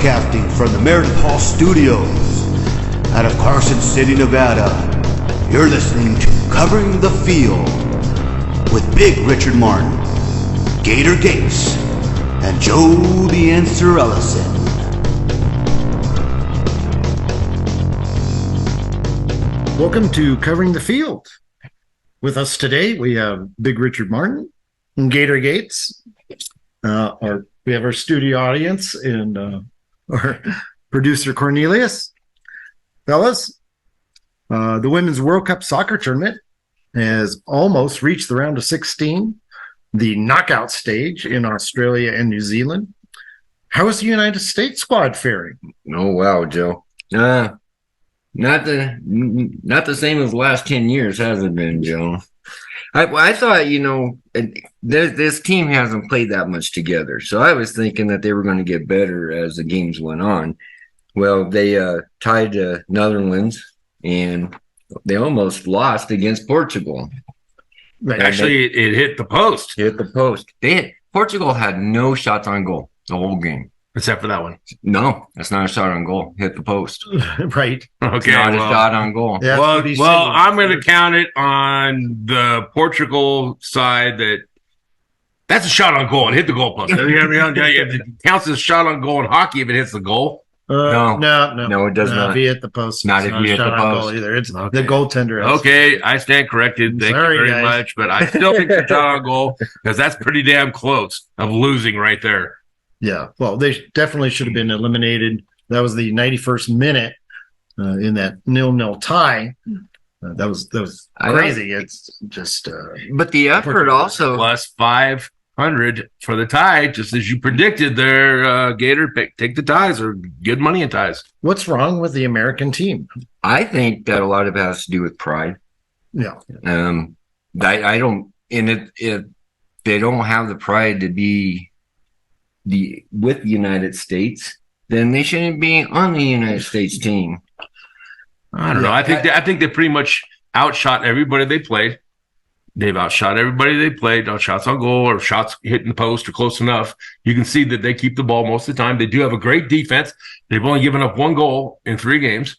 Broadcasting from the Merritt Hall Studios out of Carson City, Nevada. You're listening to Covering the Field with Big Richard Martin, Gator Gates, and Joe the Answer Ellison. Welcome to Covering the Field. With us today, we have Big Richard Martin and Gator Gates. We have our studio audience and our producer Cornelius. Fellas, the Women's World Cup soccer tournament has almost reached the round of 16, the knockout stage in Australia and New Zealand. How is the United States squad faring? Oh, wow, Joe. Not the same as the last 10 years, has it been, Joe? I thought, this team hasn't played that much together. So I was thinking that they were going to get better as the games went on. Well, they tied to Netherlands, and they almost lost against Portugal. Right. Actually, it hit the post. Portugal had no shots on goal the whole game. Except for that one. No, that's not a shot on goal. Hit the post. Right. Okay. Not a shot on goal. Yeah, well, I'm going to count it on the Portugal side that's a shot on goal. It hit the goal post. It counts as a shot on goal in hockey if it hits the goal. No, it does not. If he hit the post, not if he hit the post either. It's the goaltender. Okay, I stand corrected. Thank you very much, but I still think it's a shot on goal because that's pretty damn close of losing right there. Yeah, well, they definitely should have been eliminated. That was the 91st minute in that 0-0 tie. That was crazy. It's just. But the effort also plus 500 for the tie, just as you predicted there, Gator. Take the ties or good money in ties. What's wrong with the American team? I think that a lot of it has to do with pride. Yeah. I don't. And if they don't have the pride to be with the United States, then they shouldn't be on the United States team. I don't know. I think they pretty much outshot everybody they played. They've outshot everybody they played on shots on goal or shots hitting the post or close enough. You can see that they keep the ball most of the time. They do have a great defense. They've only given up one goal in 3 games.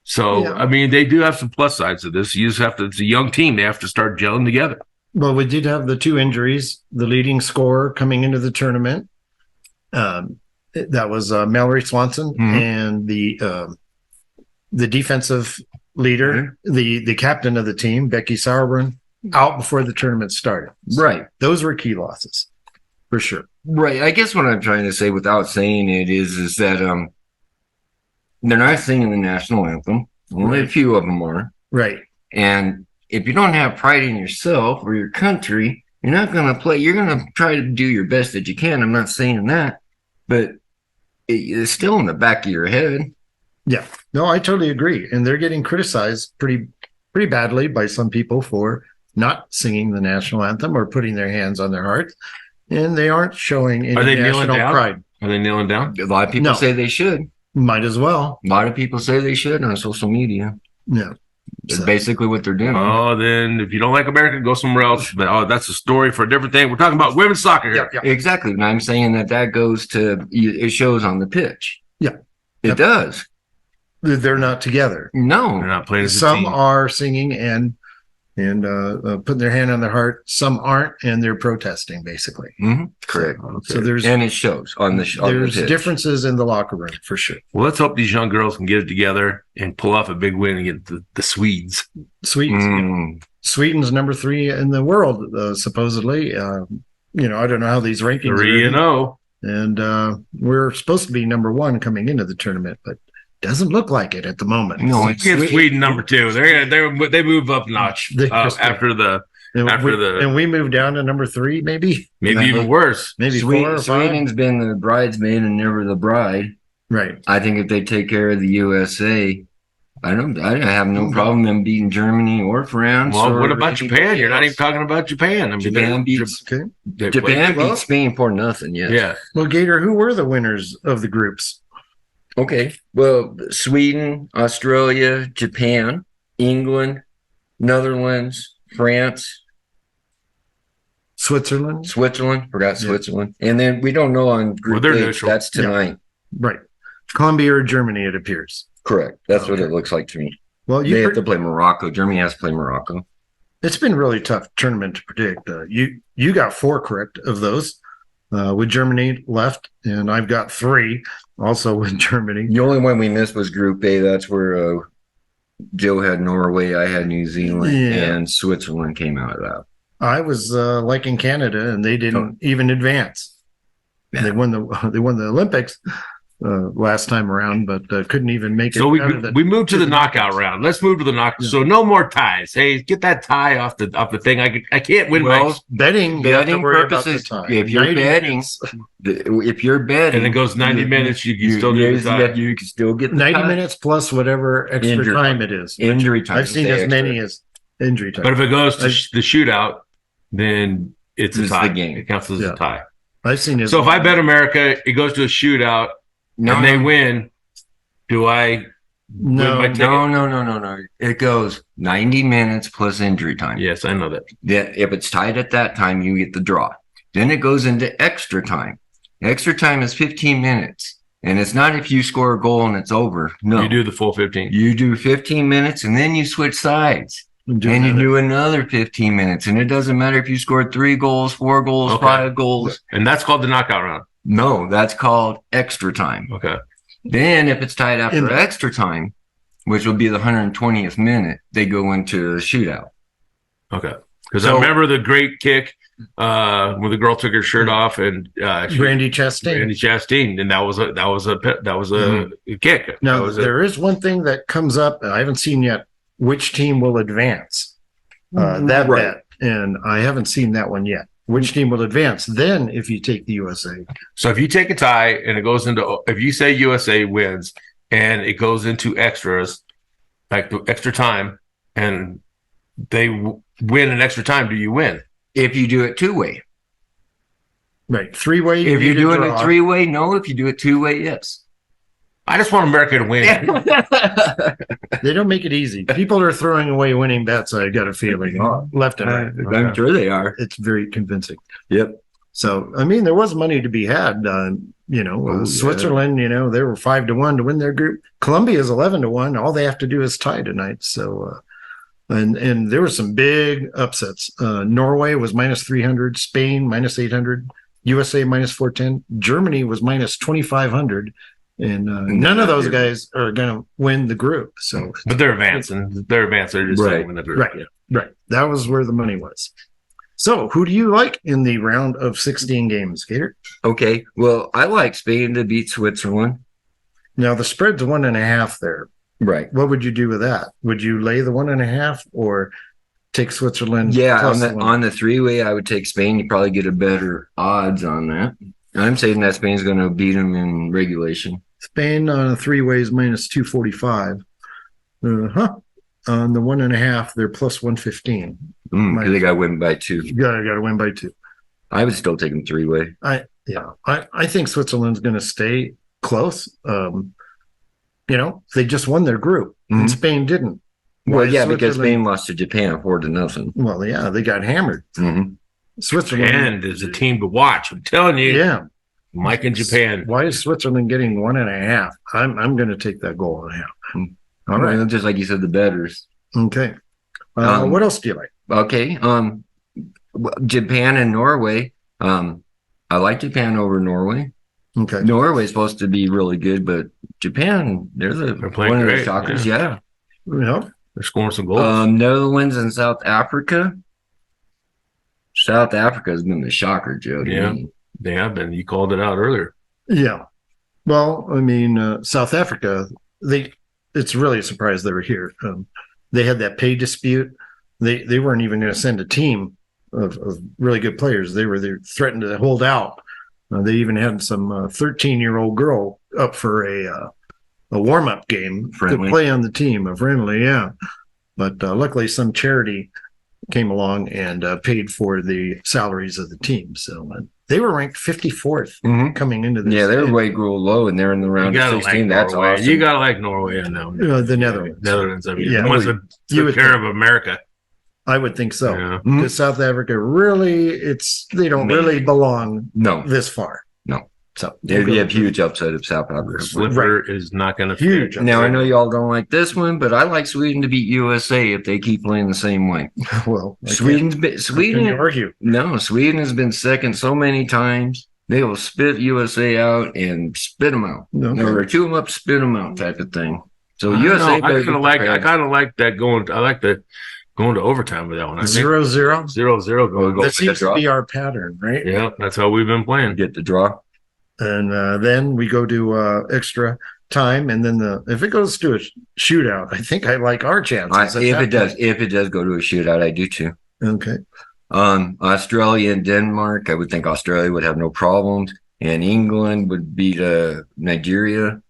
So, yeah. I mean, they do have some plus sides of this. You just have to, it's a young team. They have to start gelling together. Well, we did have the 2 injuries. The leading scorer coming into the tournament, that was Mallory Swanson, and the defensive leader, the captain of the team, Becky Sauerbrunn, out before the tournament started. Right. Those were key losses, for sure. Right. I guess what I'm trying to say without saying it is that they're not singing the national anthem. Only a few of them are. Right. And if you don't have pride in yourself or your country, you're not going to play. You're going to try to do your best that you can. I'm not saying that, but it's still in the back of your head. Yeah, no, I totally agree. And they're getting criticized pretty badly by some people for not singing the national anthem or putting their hands on their hearts. And they aren't showing any national pride. Are they kneeling down? A lot of people say they should. Might as well. A lot of people say they should on social media. Yeah. That's basically what they're doing. Oh, then if you don't like America, go somewhere else. But that's a story for a different thing. We're talking about women's soccer here. Yeah. Exactly. And I'm saying that goes to, it shows on the pitch. Yeah. It does. They're not together. No. They're not playing as a Some team. are singing and putting their hand on their heart. Some aren't, and they're protesting, basically. Mm-hmm. Correct. So there's and it shows on the there's pitch. differences in the locker room, for sure. Well, let's hope these young girls can get it together and pull off a big win against the Swedes. Sweden's number 3 in the world, supposedly. I don't know how these rankings 3-0. And we're supposed to be number 1 coming into the tournament, but doesn't look like it at the moment. No, it's Sweden number 2. They move up a notch after the. And we moved down to number 3, maybe even worse. Maybe 4 or 5. Sweden's been the bridesmaid and never the bride. Right. I think if they take care of the USA, I have no problem them beating Germany or France. Well, what about Japan? You're not even talking about Japan. I mean, Japan beats Spain for nothing. Yes. Yeah. Well, Gator, who were the winners of the groups? Okay. Well, Sweden, Australia, Japan, England, Netherlands, France, Switzerland. Forgot Switzerland. And then we don't know on group H. That's tonight. Right. Colombia or Germany, it appears. Correct. That's what it looks like to me. Well, They have to play Morocco. Germany has to play Morocco. it's been really tough tournament to predict. You got 4 correct of those with Germany left, and I've got 3 also with Germany. The only one we missed was Group A. That's where Joe had Norway, I had New Zealand, and Switzerland came out of that. I was liking Canada, and they didn't even advance. Yeah. They won the Olympics last time around, but couldn't even make it. So we moved to the knockout round. Let's move to the knockout. Yeah. So no more ties. Hey, get that tie off the thing. I can't win. Well, betting purposes. If you're betting, and it goes 90 minutes, you can still do the tie. You can still get the 90 tie. minutes plus whatever extra time it is. Injury time. I've seen as many as injury time. But if it goes to the shootout, then it's a tie. The game. It counts as a tie. I've seen it. So if I bet America, it goes to a shootout. And they win. Do I win my ticket? No. It goes 90 minutes plus injury time. Yes, I know that. If it's tied at that time, you get the draw. Then it goes into extra time. Extra time is 15 minutes. And it's not if you score a goal and it's over. No. You do the full 15. You do 15 minutes and then you switch sides. And you do another 15 minutes. And it doesn't matter if you scored 3 goals, 4 goals, 5 goals. And that's called the knockout round. No, that's called extra time. Okay. Then if it's tied after extra time, which will be the 120th minute, they go into a shootout. Okay. Because I remember the great kick when the girl took her shirt off and Randy Chastain, and that was a kick. Now there is one thing that comes up I haven't seen yet. Which team will advance? Bet, and I haven't seen that one yet. Which team will advance? Then, if you take the USA. So if you take a tie and it goes into, if you say USA wins and it goes into extras, like the extra time, and they win in extra time, do you win? If you do it 2-way. Right. 3-way. If you do it 3-way, no. If you do it 2-way, yes. I just want America to win. They don't make it easy. People are throwing away winning bets, I got a feeling, left and right. I'm sure they are. It's very convincing. Yep. So, I mean, there was money to be had. Switzerland, they were 5-1 to win their group. Colombia is 11-1. All they have to do is tie tonight. So, and there were some big upsets. Norway was -300, Spain -800, USA -410, Germany was -2,500. And none of those guys are going to win the group. So, but they're advancing. They're just going to win the group. Right. That was where the money was. So, who do you like in the round of 16 games, Gator? Okay. Well, I like Spain to beat Switzerland. Now the spread's 1.5 there. Right. What would you do with that? Would you lay the 1.5 or take Switzerland? Yeah, on the 3-way, I would take Spain. You probably get a better odds on that. I'm saying that Spain's going to beat them in regulation. Spain on a 3-way is -245. On the 1.5, they're +115. They got to win by 2. You got to win by 2. I would still take them 3-way. I think Switzerland's going to stay close. They just won their group, and Spain didn't. Well, because Spain lost to Japan 4-0. Well, yeah, they got hammered. Mm-hmm. Switzerland is a team to watch. I'm telling you. Yeah. Mike in Japan. Why is Switzerland getting 1.5? I'm going to take that goal and a half. All right. Just like you said, the bettors. Okay. What else do you like? Okay. Japan and Norway. I like Japan over Norway. Okay. Norway's supposed to be really good, but Japan, they're playing one great. of the shockers. Yeah. Yep. They're scoring some goals. Netherlands and South Africa. South Africa has been the shocker, Joe. Yeah, they have been. You called it out earlier. Yeah. Well, I mean, South Africa, it's really a surprise they were here. They had that pay dispute. They weren't even going to send a team of really good players. They threatened to hold out. They even had some 13-year-old girl up for a warm-up game to play on the team, a friendly, yeah. But luckily, some charity came along and paid for the salaries of the team. So they were ranked 54th coming into this. Yeah, they're way low, and they're in the round of 16. That's awesome. You got to like Norway, I know. The Netherlands. Netherlands, I mean, the ones that took care of America. I would think so. Because South Africa really, they don't really belong this far. No. So There'd be a huge upset of South Africa. Slipper is not going to Huge. Now, I know y'all don't like this one, but I like Sweden to beat USA if they keep playing the same way. Well, Sweden argue. No, Sweden has been second so many times. They will spit USA out and spit them out. Okay. Or chew them up, spit them out type of thing. So I USA. kind of like that going. I like the going to overtime with that one. I think 0-0. 0-0 going. That seems to be our pattern, right? Yeah, that's how we've been playing. Get the draw. And then we go to extra time, and then if it goes to a shootout, I think I like our chances. If it does go to a shootout, I do too. Okay. Australia and Denmark, I would think Australia would have no problems, and England would beat Nigeria.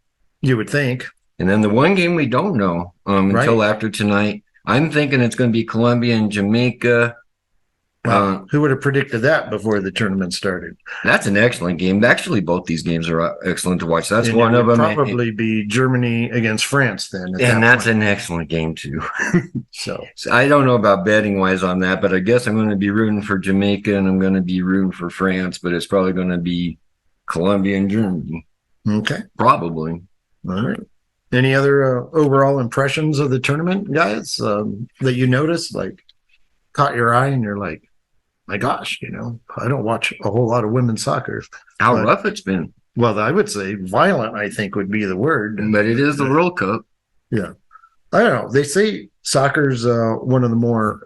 You would think. And then the one game we don't know until after tonight, I'm thinking it's going to be Colombia and Jamaica. Who would have predicted that before the tournament started? That's an excellent game. Actually, both these games are excellent to watch. That's And one it of would them. probably be Germany against France then. And that's an excellent game too. So I don't know about betting wise on that, but I guess I'm going to be rooting for Jamaica and I'm going to be rooting for France, but it's probably going to be Colombia and Germany. okay. Probably. All right. Any other overall impressions of the tournament, guys, that you noticed, like caught your eye and you're like, my gosh, I don't watch a whole lot of women's soccer. How rough it's been. Well, I would say violent, I think would be the word. But it is the World Cup. Yeah. I don't know. They say soccer's one of the more,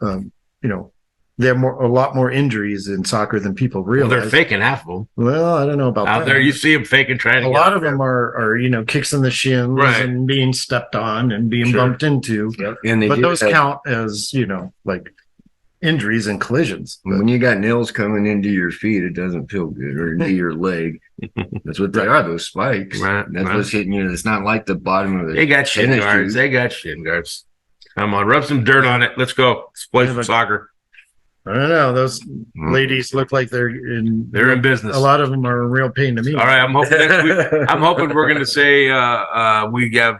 they have a lot more injuries in soccer than people Well, realize. they're faking half of them Well, I don't know about out that. there. You see them faking, trying to. A lot of them are kicks in the shins Right. and being stepped on and being Sure. bumped into. And they But do those that- count as, like injuries and collisions. When you got nails coming into your feet, it doesn't feel good, or into your leg. That's what they are, those spikes. Right, That's right. what's hitting you. It's not like the bottom of They the got shin tennis guards. shoe. They got shin guards. Come on, rub some dirt on it. Let's go. Let's play Yeah, some but- soccer. I don't know. Those Mm. ladies look like they're in business. A lot of them are a real pain to me. All right, I'm hoping next week. I'm hoping we're going to say we have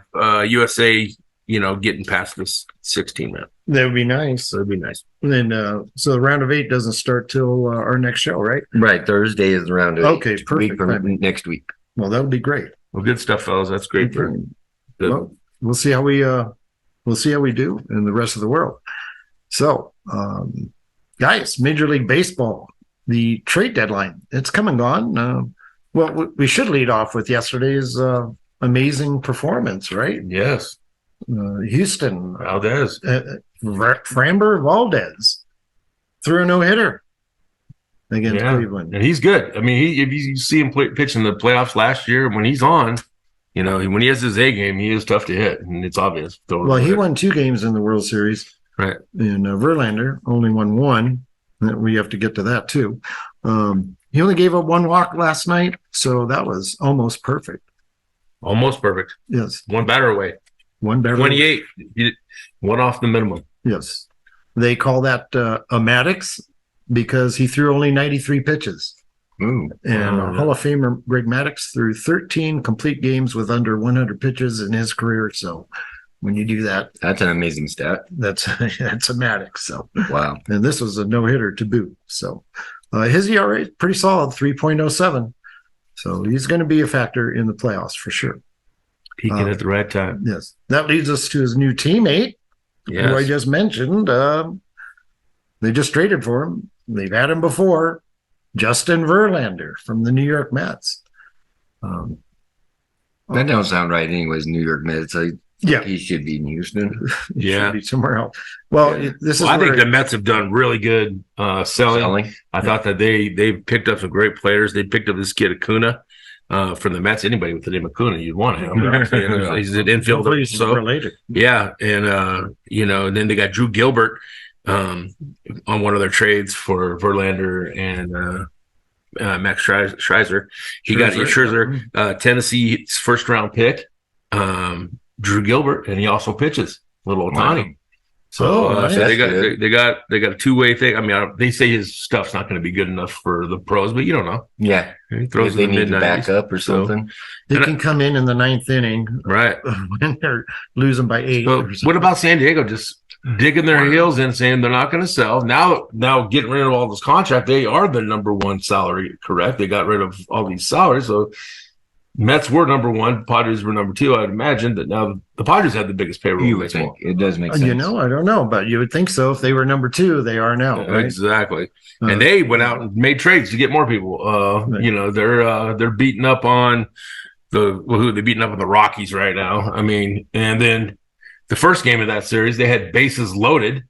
USA, getting past this 16 man. That would be nice. So it'd be nice. And so the round of 8 doesn't start till our next show, right? Right. Thursday is the round of Okay, 8, perfect. week from next week. Well, that would be great. Well, good stuff, fellas. That's great. For Okay. good. Well, we'll see how we do in the rest of the world. So, guys, Major League Baseball, the trade deadline, it's come and gone. Well, we should lead off with yesterday's amazing performance, right? Yes, Houston, Valdez. Framber Valdez threw a no-hitter against Cleveland. And he's good. I mean, if you see him pitch in the playoffs last year, when he's on, when he has his A game, he is tough to hit, and it's obvious. Well, he won 2 games in the World Series. Right. And Verlander only won 1. We have to get to that too. He only gave up 1 walk last night, so that was almost perfect. Almost perfect. Yes. 1 batter away. 1 better. 28. 1 off the minimum. Yes. They call that a Maddox because he threw only 93 pitches. Ooh. And Wow. Hall of Famer Greg Maddox threw 13 complete games with under 100 pitches in his career. So when you do that, That's an amazing stat. that's a Maddox. So, Wow. and this was a no-hitter to boot. So his ERA is pretty solid, 3.07. So he's going to be a factor in the playoffs for sure. Peaking at the right time. Yes. That leads us to his new teammate, who I Yes. just mentioned. They just traded for him. They've had him before. Justin Verlander from the New York Mets. That don't sound right anyways, New York Mets. Yeah. He should be in Houston. He Yeah. should be somewhere else. Well, Yeah. this is I think where- the Mets have done really good selling. Selling. I thought that they picked up some great players. They picked up this kid Acuna from the Mets. Anybody with the name Acuna, you'd want him. He's an infielder. hopefully he's So related. yeah, and and then they got Drew Gilbert on one of their trades for Verlander and Max Scherzer. He got Scherzer, Tennessee's first round pick, Drew Gilbert, and he also pitches little Otani. Wow. So, nice. so they That's got a two-way thing. I mean, they say his stuff's not going to be good enough for the pros, but you don't know. Yeah. He throws If they in the need to mid-90s. back up or So, something. They And can come in the ninth inning right. when they're losing by 8. So or what something. about San Diego just digging their heels in, saying they're not going to sell? Now getting rid of all this contract, they are the number one salary, correct? They got rid of all these salaries. So Mets were number one, Padres were number two. I'd imagine that now the Padres have the biggest payroll. You in would baseball. think. It does make sense. You know, I don't know, but you would think so. If they were number 2, they are now, right? Exactly. And they went out and made trades to get more people. Right. You know, they're beating up on who they beating up on the Rockies right now. I mean, and then the first game of that series, they had bases loaded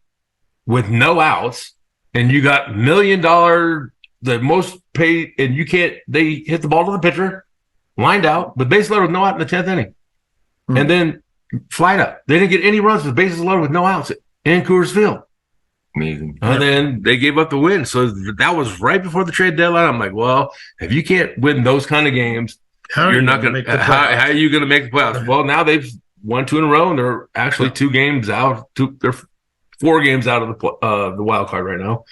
with no outs, and you got $1 million, the most paid, and they hit the ball to the pitcher, lined out, with bases loaded with no out in the 10th inning. And then flight up. They didn't get any runs with bases loaded with no outs in Coors Field. Amazing. And then they gave up the win. So that was right before the trade deadline. I'm like, well, if you can't win those kind of games, you're not going to. How are you going to make the playoffs? Well, now they've won 2 in a row, and they're actually 2 games out. They're 4 games out of the wild card right now,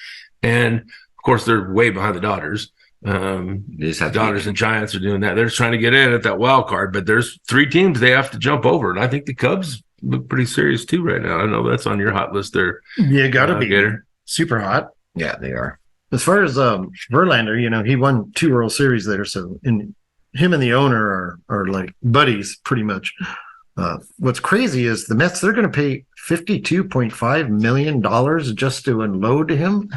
and of course they're way behind the Dodgers. Dodgers and Giants are doing that. They're just trying to get in at that wild card, but there's 3 teams they have to jump over, and I think the Cubs look pretty serious too right now. I know that's on your hot list there. You got to be Gator. super hot. Yeah, they are. As far as Verlander, you know, he won 2 World Series there, so him and the owner are like buddies pretty much. What's crazy is the Mets, they're going to pay $52.5 million just to unload him.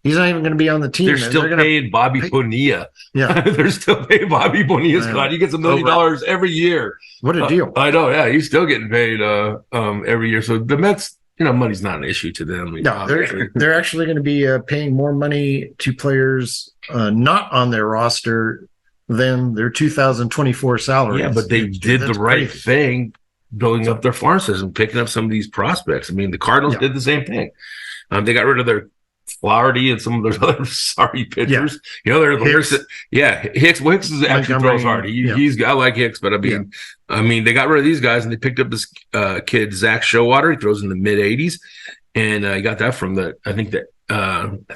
He's not even going to be on the team. They're still paying Bobby Bonilla. Yeah. They're still paying Bobby Bonilla's cut. He gets $1 million every year. What a deal. I know. Yeah. He's still getting paid every year. So the Mets, you know, money's not an issue to them. No, they're actually going to be paying more money to players not on their roster than their 2024 salaries. Yeah, but they did the right thing, building up their farm system, picking up some of these prospects. I mean, the Cardinals did the same thing. They got rid of their Flaherty and some of those other sorry pitchers. You know, they're the Hicks. Hicks is actually throws hard. I like Hicks, but I mean, they got rid of these guys and they picked up this kid Zach Showalter. He throws in the mid 80s, and he got that from I think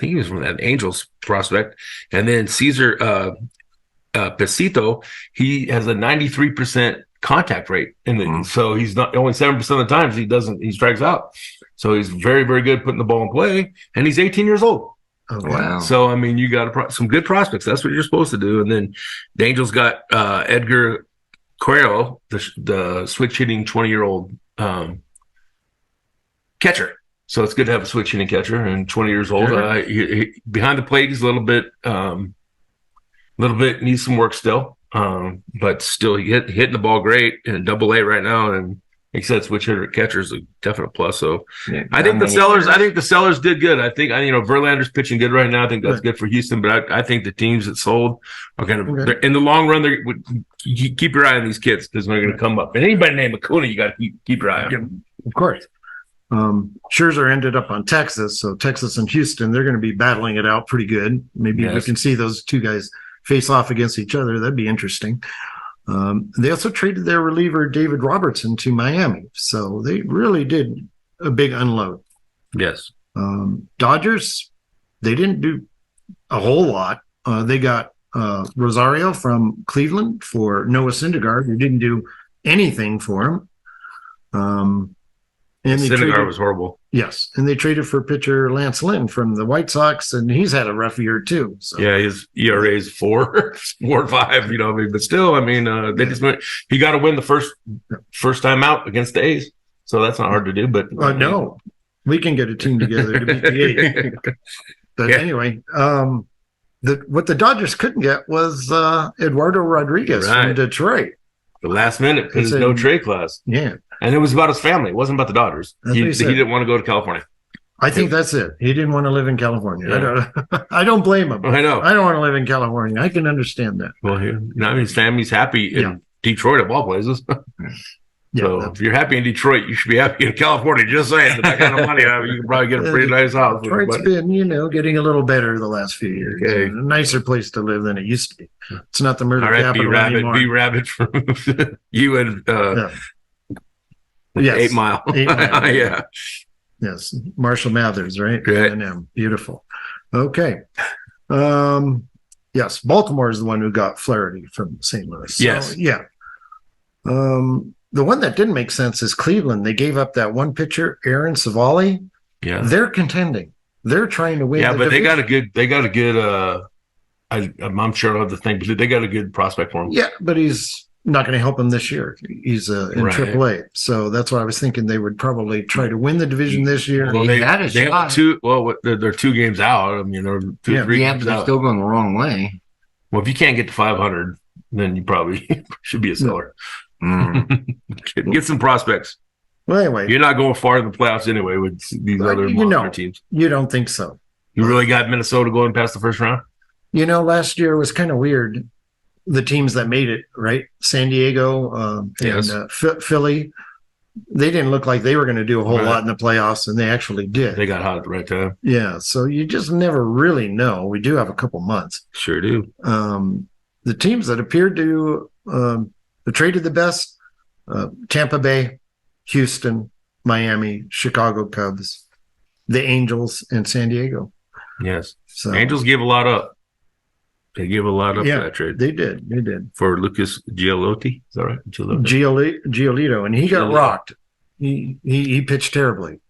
he was from that Angels prospect, and then Cesar Pesito. He has a 93% contact rate, and so he's not only 7% of the times he strikes out. So he's very, very good putting the ball in play, and he's 18 years old. Okay. Wow. So, I mean, you got some good prospects. That's what you're supposed to do. And then the Angels got Edgar Quero, the switch-hitting 20-year-old catcher. So it's good to have a switch-hitting catcher, and 20 years old. He, behind the plate, he's a little bit needs some work still. But still, hitting the ball great in Double-A right now, and he said switch hitter catcher is a definite plus. So I think the sellers did good. I think Verlander's pitching good right now. I think that's good for Houston. But I think the teams that sold are going to in the long run. You keep your eye on these kids because they're going to come up. And anybody named Acuna, you got to keep your eye on. Yeah, of course. Scherzer ended up on Texas, so Texas and Houston, they're going to be battling it out pretty good. Maybe we can see those 2 guys face off against each other. That'd be interesting. They also traded their reliever David Robertson to Miami, so they really did a big unload. Yes. Dodgers, they didn't do a whole lot. They got Rosario from Cleveland for Noah Syndergaard, who didn't do anything for him. And Syndergaard was horrible. Yes, and they traded for pitcher Lance Lynn from the White Sox, and he's had a rough year too. So. Yeah, his ERA is 4 or 5. But still, I mean, they just he got to win the first time out against the A's, so that's not hard to do. But no, we can get a team together to beat the A's. But anyway, what the Dodgers couldn't get was Eduardo Rodriguez from Detroit. The last minute because there's no trade clause. Yeah. And it was about his family. It wasn't about the Dodgers. He didn't want to go to California. I think that's it. He didn't want to live in California. Yeah. I don't blame him. I know. I don't want to live in California. I can understand that. Well, his family's happy in Detroit of all places. So if you're happy in Detroit, you should be happy in California. Just saying, with that kind of money, you can probably get a pretty nice house. Detroit's been, getting a little better the last few years. Okay. A nicer place to live than it used to be. It's not the murder capital anymore. B-Rabbit from you and 8 Mile. 8 Mile. Yeah. Yes, Marshall Mathers, right? Right. A&M. Beautiful. Okay. Yes, Baltimore is the one who got Flaherty from St. Louis. So, Yes. yeah. The one that didn't make sense is Cleveland. They gave up that one pitcher, Aaron Savali. Yeah. They're contending. They're trying to win. Yeah, the but division. they got a good I'm sure of the thing, but they got a good prospect for him. Yeah, but he's not going to help him this year. He's in Right. AAA. So that's why I was thinking they would probably try to win the division this year. Well, they had a they shot. have two. Well, they're 2 games out. I mean, they're Yeah. 3 Yeah, games but they're out. still going the wrong way. Well, if you can't get to 500, then you probably should be a seller. Mm. Get some prospects. Well, anyway, You're not going far in the playoffs anyway with these Well, other you monster know. teams. you don't think so. You really got Minnesota going past the first round? Last year was kind of weird. The teams that made it, right? San Diego Yes. and Philly, they didn't look like they were going to do a whole Right. lot in the playoffs, and they actually did. They got hot at the right time. Yeah, so you just never really know. We do have a couple months. Sure do. The teams that appeared to have traded the best, Tampa Bay, Houston, Miami, Chicago Cubs, the Angels, and San Diego. Yes. So Angels gave a lot up. They gave a lot up Yeah. for that trade. they did. For Lucas Giolotti. Is that right? Giolito, and he got Giolito. rocked. He pitched terribly.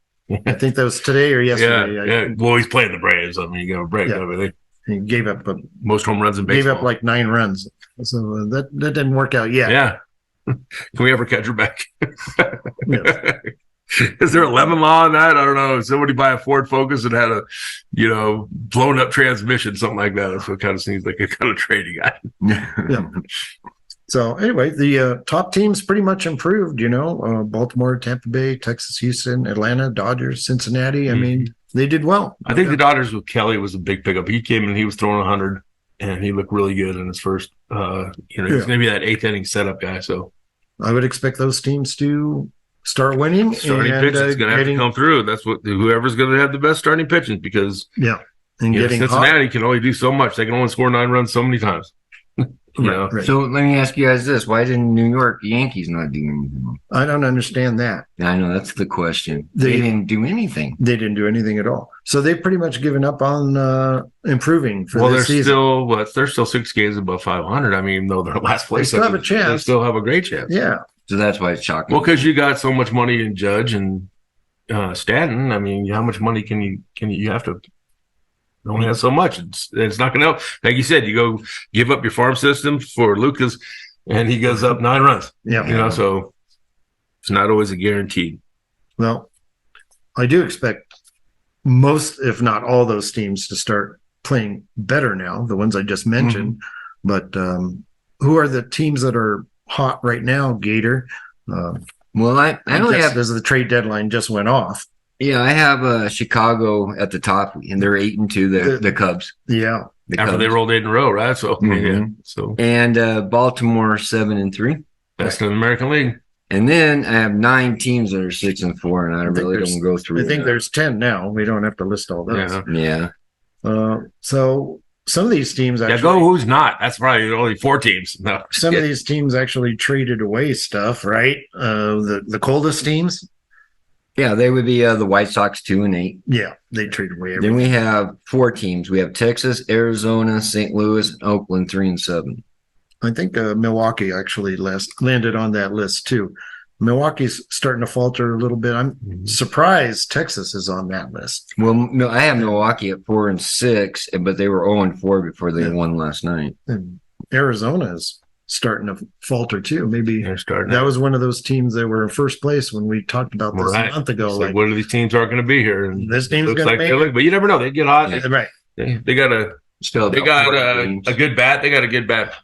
I think that was today or Yeah, yesterday. yeah. Well, he's playing the Braves. I mean, you got a break. Yeah. I mean, He gave up most home runs in baseball. like 9 runs. So that didn't work out yet. Yeah. Can we ever catch her back? Yes. Is there a lemon law on that? I don't know. Somebody buy a Ford Focus and had a, blown up transmission, something like that. That's what it kind of seems like a kind of trade you got. Yeah. So anyway, the top teams pretty much improved. Baltimore, Tampa Bay, Texas, Houston, Atlanta, Dodgers, Cincinnati. I mean, they did well. I think the Dodgers with Kelly was a big pickup. He came in, he was throwing 100, and he looked really good in his first. He's going to be that 8th inning setup guy. So I would expect those teams to start winning. starting and, pitching is going to have to come through. That's what whoever's going to have the best starting pitching because Yeah, and getting hot. Cincinnati can only do so much. They can only score 9 runs so many times. Right. So let me ask you guys this: why didn't New York Yankees not do anything? I don't understand that. I know that's the question. They- They didn't do anything. They didn't do anything at all. So they've pretty much given up on improving for Well, this season. they're still 6 games above 500. I mean, though they're last place, still have a chance. They still have a great chance. Yeah. So that's why it's shocking. Well, because you got so much money in Judge and Stanton. I mean, how much money can you have to? You only have so much. It's not going to help. Like you said, you go give up your farm system for Lucas, and he goes up 9 runs. Yeah. So it's not always a guarantee. Well, I do expect most, if not all, those teams to start playing better now, the ones I just mentioned. But who are the teams that are hot right now, Gator? Well, I only have as the trade deadline just went off. I have Chicago at the top, and they're 8-2. The Cubs. Yeah. The After Cubs. they rolled 8 in a row, right? So, Mhm. so And Baltimore 7-3. best in the American League. And then I have 9 teams that are 6-4, and I think really there's- don't go through. I think that. there's 10 now. We don't have to list all those. Yeah. Yeah. So some of these teams Yeah, actually, go who's not. That's probably only 4 teams. No. some of these teams actually traded away stuff, right? The coldest teams. Yeah, they would be the White Sox 2-8. Yeah, they traded away Then everything. we have 4 teams. We have Texas, Arizona, St. Louis, and Oakland 3-7. I think Milwaukee actually landed on that list too. Milwaukee's starting to falter a little bit. I'm surprised Texas is on that list. Well, no, I have Milwaukee at 4-6, but they were 0-4 before they Yeah. won last night. And Arizona is starting to falter too. Maybe They're starting. that was one of those teams that were in first place when we talked about this Right. a month ago. It's like, one of these teams aren't going to be here. And This team's looks gonna like make they it. look, but you never know. They get hot. Yeah. Right. They got a Still, They about got 4 games. a good bat. They got a good bat.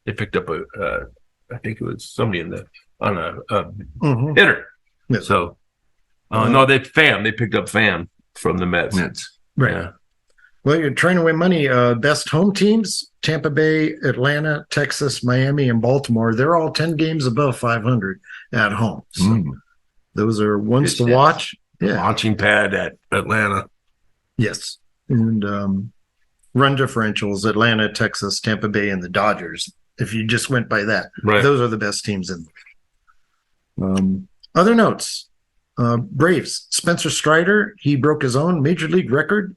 They picked up I think it was somebody on a Mhm. hitter. Yeah. So, no, they picked up Pham from the Mets. Mets. Right. Yeah. Well, you're trying to win money. Best home teams: Tampa Bay, Atlanta, Texas, Miami, and Baltimore. They're all 10 games above 500 at home. So Mm. those are ones Good to stats. watch. Yeah. Launching pad at Atlanta. Yes. And run differentials: Atlanta, Texas, Tampa Bay, and the Dodgers. If you just went by that, Right. those are the best teams in. Other notes: Braves, Spencer Strider, he broke his own major league record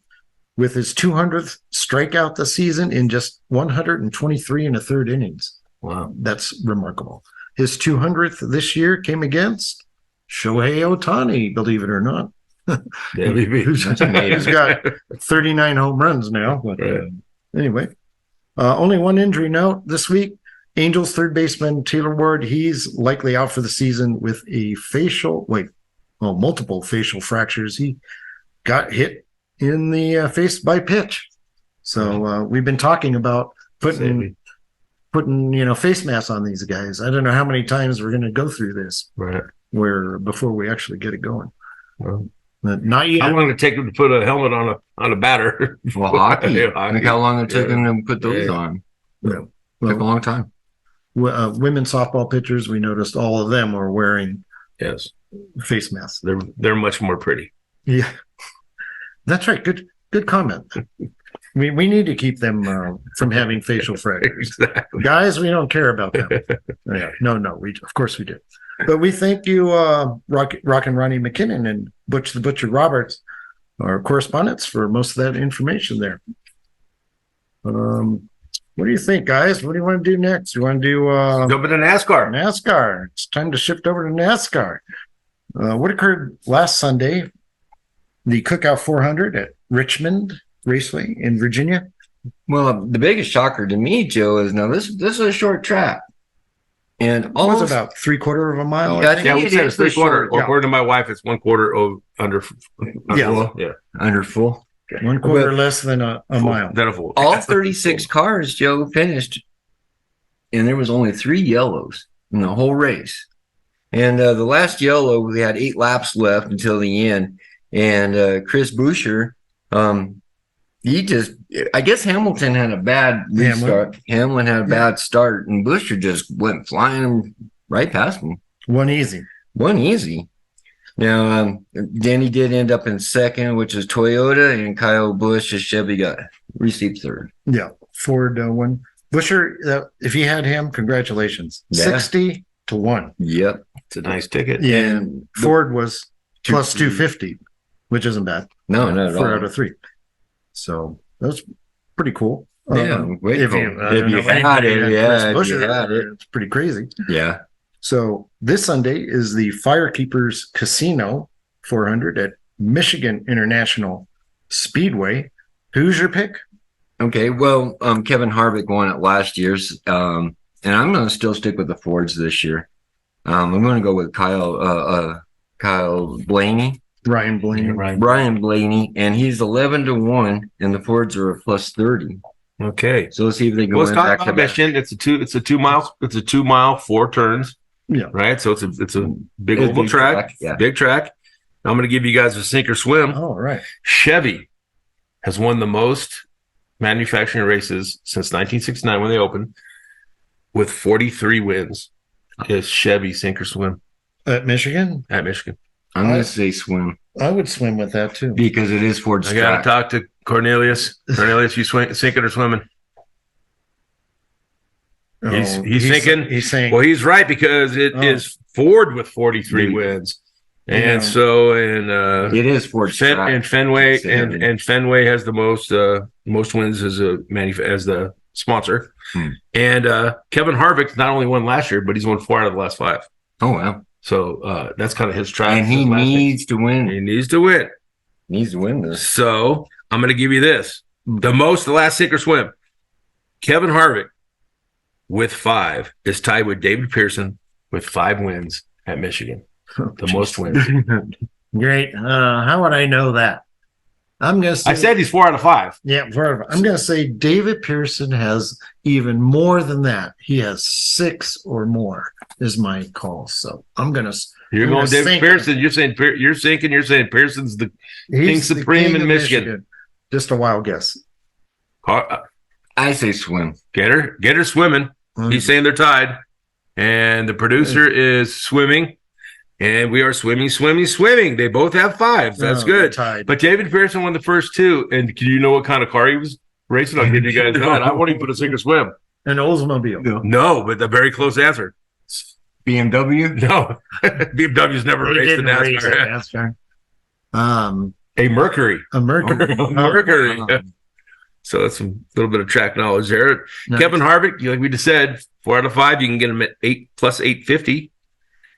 with his 200th strikeout this season in just 123 and a third innings. Wow. That's remarkable. His 200th this year came against Shohei Ohtani, believe it or not. who's got 39 home runs now. But anyway, only one injury note this week. Angels third baseman Taylor Ward, he's likely out for the season with a multiple facial fractures. He got hit in the face by pitch. So we've been talking about putting face masks on these guys. I don't know how many times we're going to go through this before we actually get it going. Well, not yet. How long did it take them to put a helmet on a batter? Well, hockey. Look how long it took them to put those on. Yeah. Well, took a long time. Women softball pitchers, we noticed all of them were wearing face masks. They're much more pretty. Yeah, that's right. Good comment. We need to keep them from having facial fractures. Exactly. Guys, we don't care about them. No, of course we do. But we thank you, Rockin, Ronnie McKinnon and Butch the Butcher Roberts, our correspondents, for most of that information there. What do you think, guys? What do you want to do next? You want to do jump into NASCAR? NASCAR. It's time to shift over to NASCAR. What occurred last Sunday? The Cookout 400 at Richmond Raceway in Virginia. Well, the biggest shocker to me, Joe, is now this is a short track, and It was about 3/4 of a mile. Yeah, I think Yeah, we it said is it's 3/4. short, yeah. According to my wife, it's 1/4 under. Yeah. under full. 1/4 less than a mile. Then a full. All 36 cars, Joe, finished, and there was only 3 yellows in the whole race. And the last yellow, we had 8 laps left until the end. And Chris Buescher, I guess Hamilton had a bad restart. Hamlin had a bad start, and Buescher just went flying right past him. One easy. Now, Denny did end up in second, which is Toyota, and Kyle Busch, as Chevy, received third. Yeah, Ford won. Buescher, if you had him, congratulations. Yeah. 60-1. Yep. It's a nice ticket. Yeah, and Ford was plus 250, which isn't bad. No, not at all. 4 out of 3. So that's pretty cool. Yeah, if you had it, it's pretty crazy. Yeah. So this Sunday is the Firekeepers Casino 400 at Michigan International Speedway. Who's your pick? Okay, well, Kevin Harvick won it last year's, and I'm going to still stick with the Fords this year. I'm going to go with Kyle Blaney. Brian Blaney. Brian Blaney, and he's 11-1, and the Fords are a plus 30. Okay. So let's see if they go back to Mission. It's a 2 mile, 4 turns. Yeah. Right. So it's a big oval track. Yeah. Big track. I'm going to give you guys a sink or swim. Oh, right. Chevy has won the most manufacturing races since 1969 when they opened, with 43 wins. Is Chevy sink or swim At Michigan? at Michigan? I'm going to say swim I would swim with that too. because it is Ford's I got to track. talk to Cornelius. Cornelius, you sinking or swimming? He's thinking. He's saying. Well, he's right because it is Ford with 43 wins, and It is Ford's track. and Fenway and Fenway has the most wins as the sponsor, and Kevin Harvick not only won last year, but he's won 4 out of the last 5. Oh wow! So that's kind of his track, And he needs to win. He needs to win. Needs to win this. So I'm going to give you this: the last sink or swim. Kevin Harvick with 5 is tied with David Pearson with 5 wins at Michigan. The most wins. Great. How would I know that? I'm going to say. I said he's 4 out of 5. Yeah, forever. I'm going to say David Pearson has even more than that. He has 6 or more, is my call. So I'm going to. You're going David Pearson. You're saying Pearson's the king supreme in Michigan. Just a wild guess. I say swim. Gator swimming. He's saying they're tied, and the producer is swimming, and we are swimming. They both have 5. That's good. Tied. But David Pearson won the first 2, and do you know what kind of car he was racing? I'll give you guys that. I won't even put a sink or swim. An Oldsmobile. No, but a very close answer. BMW? No, BMW's never They raced in didn't race in NASCAR. NASCAR. A Mercury. A Mercury. Mercury. Oh, So that's a little bit of track knowledge there. nice. Kevin Harvick, like we just said, 4 out of 5. You can get him at 8 plus 850.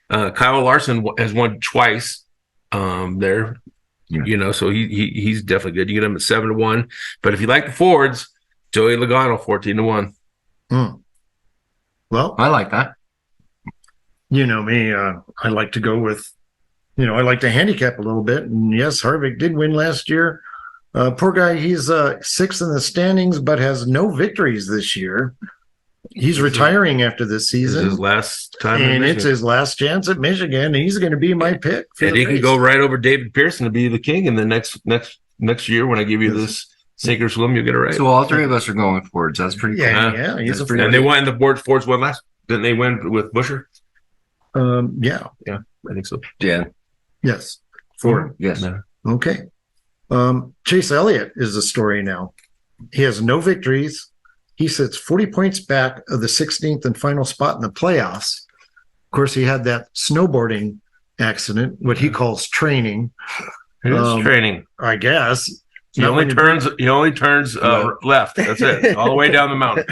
Kyle Larson has won twice there. Yeah. So he's definitely good. You get him at 7-1. But if you like the Fords, Joey Logano 14-1. Well, I like that. you know me, I like to go with, I like to handicap a little bit. And yes, Harvick did win last year. Poor guy, he's 6th in the standings, but has no victories this year. He's retiring after this This is season. his last time in And it's Michigan. his last chance at Michigan. He's going to be my pick. For And the he can race. go right over David Pearson to be the king in the next year when I give you this sink or swim, you'll get it right. So all three of us are going Fords. That's pretty cool. Yeah, he's a And they won, the Fords won last. Didn't they win with Busher? Yeah. I think so. Yeah. Yes. Ford. Yes. No. Okay. Chase Elliott is the story now. He has no victories. He sits 40 points back of the 16th and final spot in the playoffs. Of course, he had that snowboarding accident, what he calls training, It's training. I guess. He Not only when you turns. He only turns left. That's it. All the way down the mountain.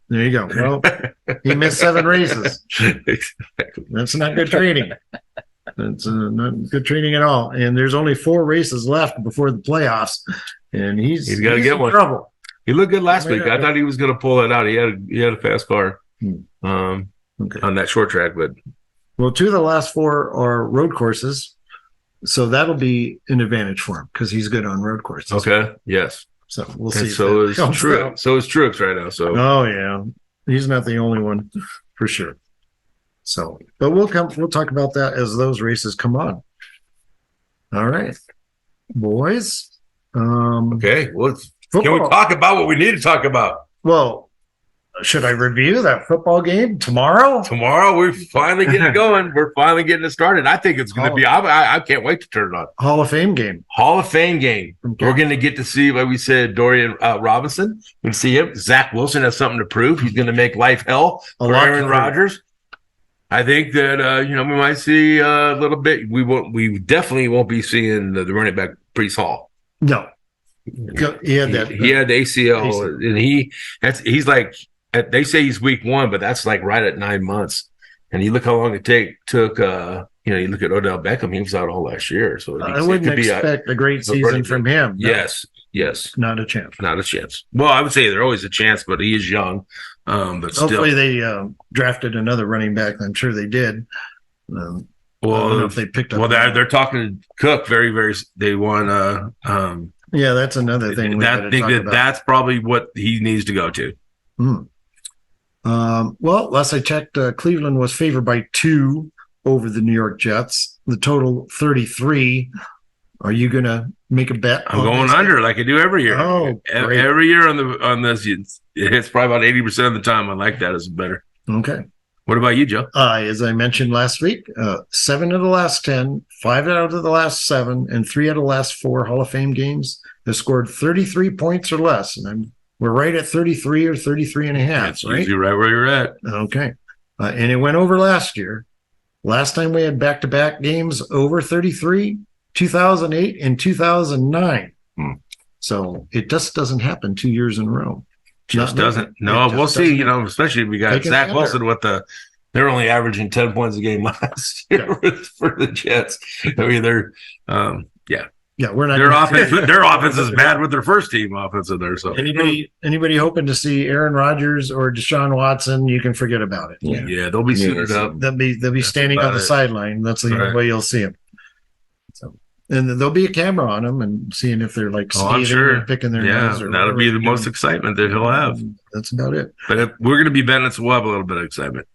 There you go. Well, he missed 7 races. That's not good training. That's not good training at all. And there's only 4 races left before the playoffs, and he's gotta get in one. trouble. He looked good last week. I thought he was going to pull it out. He had a fast car Okay. on that short track, but Well, 2 of the last 4 are road courses, so that'll be an advantage for him because he's good on road courses. okay, yes. So we'll see. And if so that is helps Truex. out. So is Truex right now. So Oh yeah, he's not the only one for sure. So, but we'll talk about that as those races come on. All right, boys. okay. Well, can we Football. talk about what we need to talk about Well, should I review that football game tomorrow? tomorrow? We're finally getting going. We're finally getting it started. I think it's going to be. I can't wait to turn it on. Hall of Fame game. Hall of Fame game. Okay. We're going to get to see, like we said, Dorian Robinson. We can see him. Zach Wilson has something to prove. He's going to make life hell A for lot Aaron to Rodgers. I think that we might see a little bit. We definitely won't be seeing the running back Brees Hall. No, he had that. He had the ACL, and he's like, they say he's week 1, but that's like right at 9 months. And you look how long it took. You look at Odell Beckham; he was out all last year. So I wouldn't expect a great season from him. No, Yes, not a chance. not a chance. Well, I would say there's always a chance, but he is young. But still, Hopefully they drafted another running back. I'm sure they did. I don't know if they picked up. Well, they're talking to Cook. Very, very. They want. Yeah, that's another thing. That's probably what he needs to go to. Well, last I checked, Cleveland was favored by 2 over the New York Jets. The total 33. Are you gonna make a bet? I'm on going this? under like I do every year. Oh, great. Every year on this, it hits probably about 80% of the time. I like that as better. Okay. What about you, Joe? As I mentioned last week, 7 of the last 10, 5 out of the last 7, and 3 out of the last 4 Hall of Fame games have scored 33 points or less. And we're right at 33 or 33 and a half, That's right? usually right where you're at. Okay. And it went over last year. Last time we had back-to-back games over 33, 2008 and 2009. So it just doesn't happen 2 years in a row. Just doesn't. No, we'll see. Especially if we got Take it Zach under. Wilson with they're only averaging 10 points a game last year for the Jets. I mean, Yeah, we're not. their offense is bad with their first team offense in there. So Anybody hoping to see Aaron Rodgers or Deshaun Watson, you can forget about it. yeah, they'll be suited up. They'll be standing on about the it. sideline. That's the only Right. way you'll see them. So, and there'll be a camera on them and seeing if they're like Oh, I'm sneezing sure. or picking their Yeah, nose. Or that'll whatever be the they're most doing. excitement that he'll have. That's about it. But if we're going to be betting, so we'll have a little bit of excitement.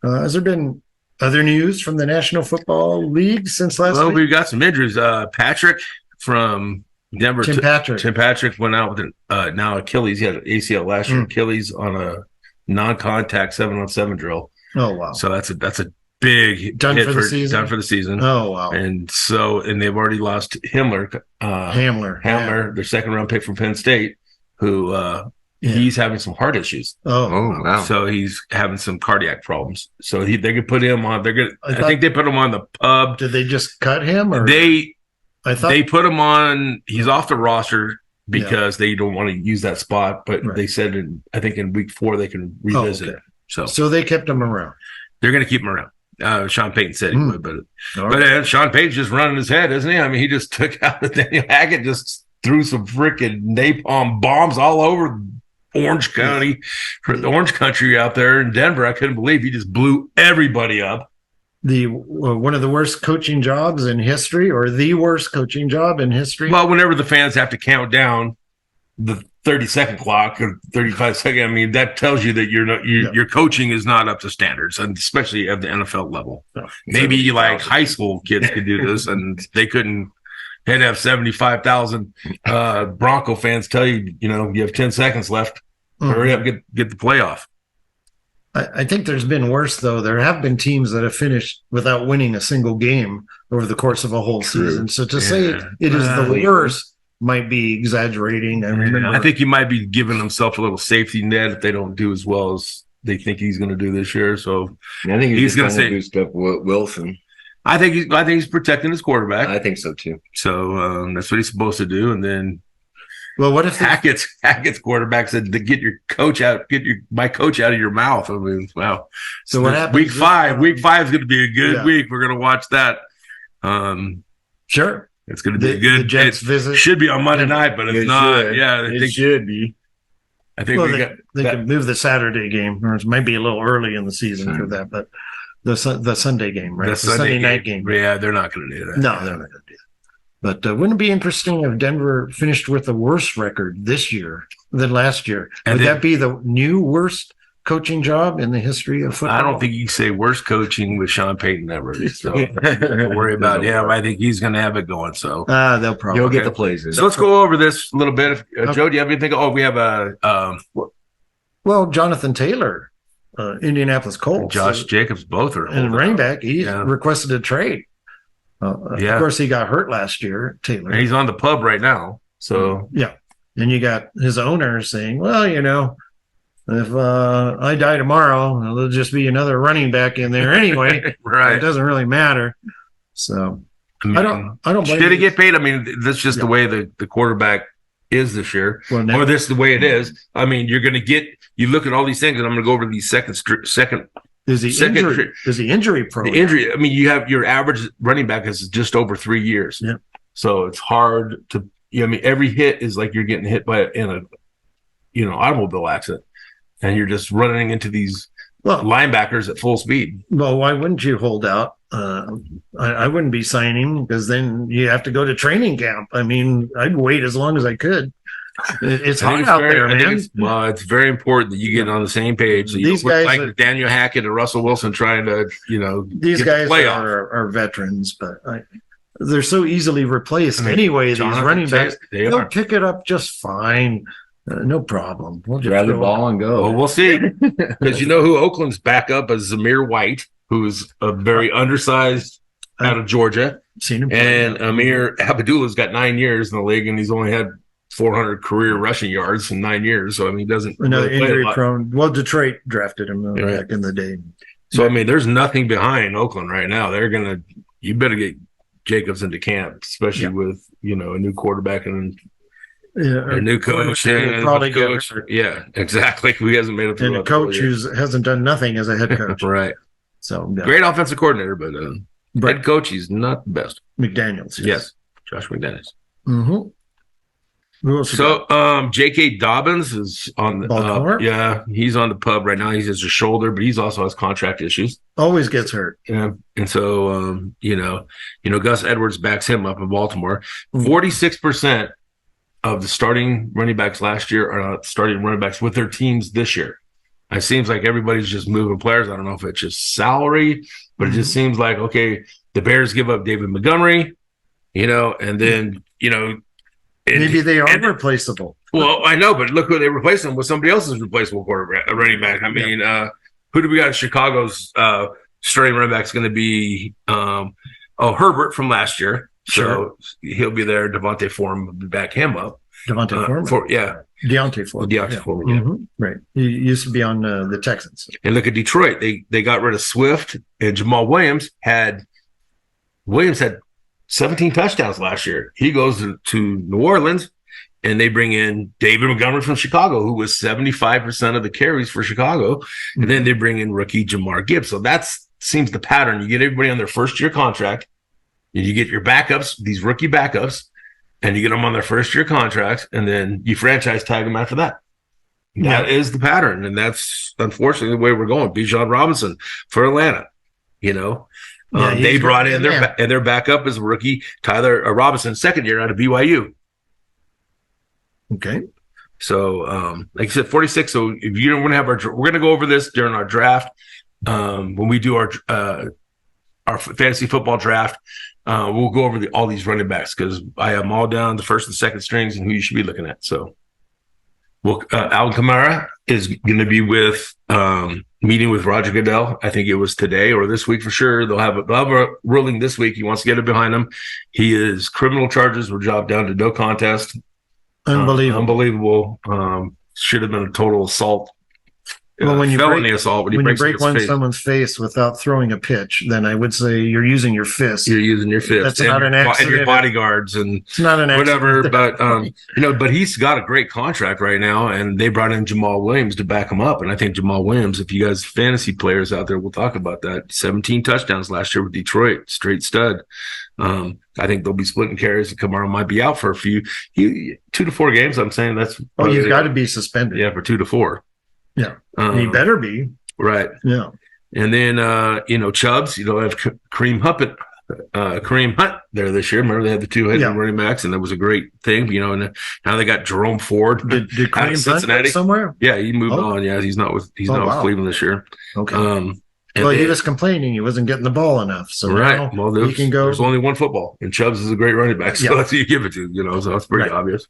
Has there been other news from the National Football League since last Well, week? we've got some injuries. Patrick from Denver. Tim Patrick. Tim Patrick went out with now Achilles. He had an ACL last year. Achilles on a non-contact 7-on-7 drill. Oh wow! So that's a big Done hit for the season? Done for the season. Oh wow! And they've already lost Hamler, Hamler, their second round pick from Penn State, who he's having some heart issues. Oh, wow. So he's having some cardiac problems. So they could put him on. I think they put him on the pub. Did they just cut him? Or They I thought they put him on. He's off the roster because they don't want to use that spot. But they said I think in week 4 they can revisit it. So they kept him around. they're going to keep him around. Sean Payton said he would, but Sean Payton's just running his head, isn't he? I mean, he just took out Nathaniel Hackett, just threw some freaking napalm bombs all over Orange County, the Orange Country out there in Denver. I couldn't believe he just blew everybody up. One of the worst coaching jobs in history, or the worst coaching job in history. Well, whenever the fans have to count down the 30-second clock or 35-second, I mean, that tells you that your coaching is not up to standards, and especially at the NFL level. No. Maybe like high school kids could do this, and they couldn't. They'd have 75,000 Bronco fans tell you, you have 10 seconds left. Hurry up, get the playoff. I think there's been worse, though. There have been teams that have finished without winning a single game over the course of a whole season. So to say it is the worst might be exaggerating. I think you might be giving himself a little safety net if they don't do as well as they think he's going to do this year. So I think he's going to boost up Wilson. I think he's protecting his quarterback. I think so too. So that's what he's supposed to do. And then, well, what if Hackett's quarterback said to get my coach out of your mouth? I mean, wow. So what happens? Week 5 is going to be a good week. We're going to watch that. Sure. It's going to be good. The Jets visit should be on Monday night, but it's not. Should. Yeah, it should be. I think they can move the Saturday game, or it might be a little early in the season for that, but the Sunday game, right? The Sunday night game. Yeah, they're not going to do that. No, they're not going to do that. But wouldn't it be interesting if Denver finished with a worse record this year than last year? Would that be the new worst coaching job in the history of football? I don't think you can say worst coaching with Sean Payton ever. So don't worry about him. I think he's going to have it going. So they'll probably you'll get the plays. So let's go over this a little bit. Joe, do you have anything? Oh, we have well, Jonathan Taylor, Indianapolis Colts, Josh Jacobs, both are and running back. He requested a trade. Of course, he got hurt last year, Taylor. And he's on the pub right now. So and you got his owner saying, "Well, if I die tomorrow, there'll just be another running back in there anyway. Right? It doesn't really matter." So I don't. Should he get paid? I mean, that's just the way the quarterback is this year, or this is the way it is. I mean, you're going to get. You look at all these things, and I'm going to go over these second. Is he injury prone? The injury. I mean, you have your average running back is just over 3 years. Yeah. So it's hard to. I mean, every hit is like you're getting hit in a automobile accident, and you're just running into these linebackers at full speed. Well, why wouldn't you hold out? I wouldn't be signing, because then you have to go to training camp. I mean, I'd wait as long as I could. It's hot out there, man. It's very important that you get on the same page. So these guys, like Daniel Hackett and Russell Wilson, trying to, these guys are veterans, but they're so easily replaced anyway. These running backs, they'll pick it up just fine. No problem. We'll just grab the ball and go. Well, we'll see. Because who Oakland's backup is Zamir White, who's a very undersized out of Georgia. Seen him and Amir Abdullah's got 9 years in the league, and he's only had 400 career rushing yards in 9 years. So, I mean, he doesn't another really injury prone. Well, Detroit drafted him back in the day. So, I mean, there's nothing behind Oakland right now. You better get Jacobs into camp, especially with, a new quarterback and a new coach. Probably coach. Yeah, exactly. He hasn't made it through. And a coach who hasn't done nothing as a head coach. Right. So great offensive coordinator, but head coach, he's not the best. McDaniels. Yes. Josh McDaniels. Mm-hmm. So, J.K. Dobbins is on the Baltimore. He's on the pub right now. He has a shoulder, but he's also has contract issues. Always gets hurt. Yeah, and so Gus Edwards backs him up in Baltimore. 46% of the starting running backs last year are not starting running backs with their teams this year. It seems like everybody's just moving players. I don't know if it's just salary, but it just seems like, okay, the Bears give up David Montgomery, and then maybe they are replaceable. Well, I know, but look who they replaced them with, somebody else's replaceable quarterback, a running back. I mean, who do we got in Chicago's starting running back is going to be Herbert from last year. Sure. So he'll be there. Devontae Foreman will back him up. Devontae Foreman. Deontay Foreman. Deontay Foreman, yeah. Right. He used to be on the Texans. And look at Detroit. They got rid of Swift, and Jamal Williams had 17 touchdowns last year. He goes to New Orleans, and they bring in David Montgomery from Chicago, who was 75% of the carries for Chicago. And then they bring in rookie Jamar Gibbs. So that seems the pattern. You get everybody on their first-year contract, and you get your backups, these rookie backups, and you get them on their first-year contracts, and then you franchise tag them after that. That is the pattern, and that's unfortunately the way we're going. Bijan Robinson for Atlanta, they brought in their backup as rookie Tyler Robinson, second year out of BYU. Okay. So, like I said, 46. So if you don't want to have we're going to go over this during our draft. When we do our fantasy football draft, we'll go over all these running backs because I have them all down, the first and second strings, and who you should be looking at. So, Alvin Kamara is going to be meeting with Roger Goodell. I think it was today or this week for sure. They'll have a ruling this week. He wants to get it behind him. His criminal charges were dropped down to no contest. Unbelievable. Should have been a total assault. Well, when you assault, when you break someone's face without throwing a pitch, then I would say you're using your fist. You're using your fist. That's not an accident. And your bodyguards and it's not an whatever. But but he's got a great contract right now, and they brought in Jamal Williams to back him up. And I think Jamal Williams, if you guys fantasy players out there, we'll talk about that. 17 touchdowns last year with Detroit, straight stud. I think they'll be splitting carries, and Kamara might be out for a few 2 to 4 games. I'm saying that's he's got to be suspended. Yeah, for 2 to 4. Yeah, he better be. Right. Yeah. And then, Chubbs, have Kareem Hunt there this year. Remember they had the two head running backs, and that was a great thing, and now they got Jerome Ford. Did Kareem Cincinnati Hunt somewhere? Yeah, he moved on. Yeah, he's not with Cleveland this year. Okay. He was complaining he wasn't getting the ball enough. So right. Well, he can go. There's only one football, and Chubbs is a great running back, so that's who you give it to, so that's pretty obvious.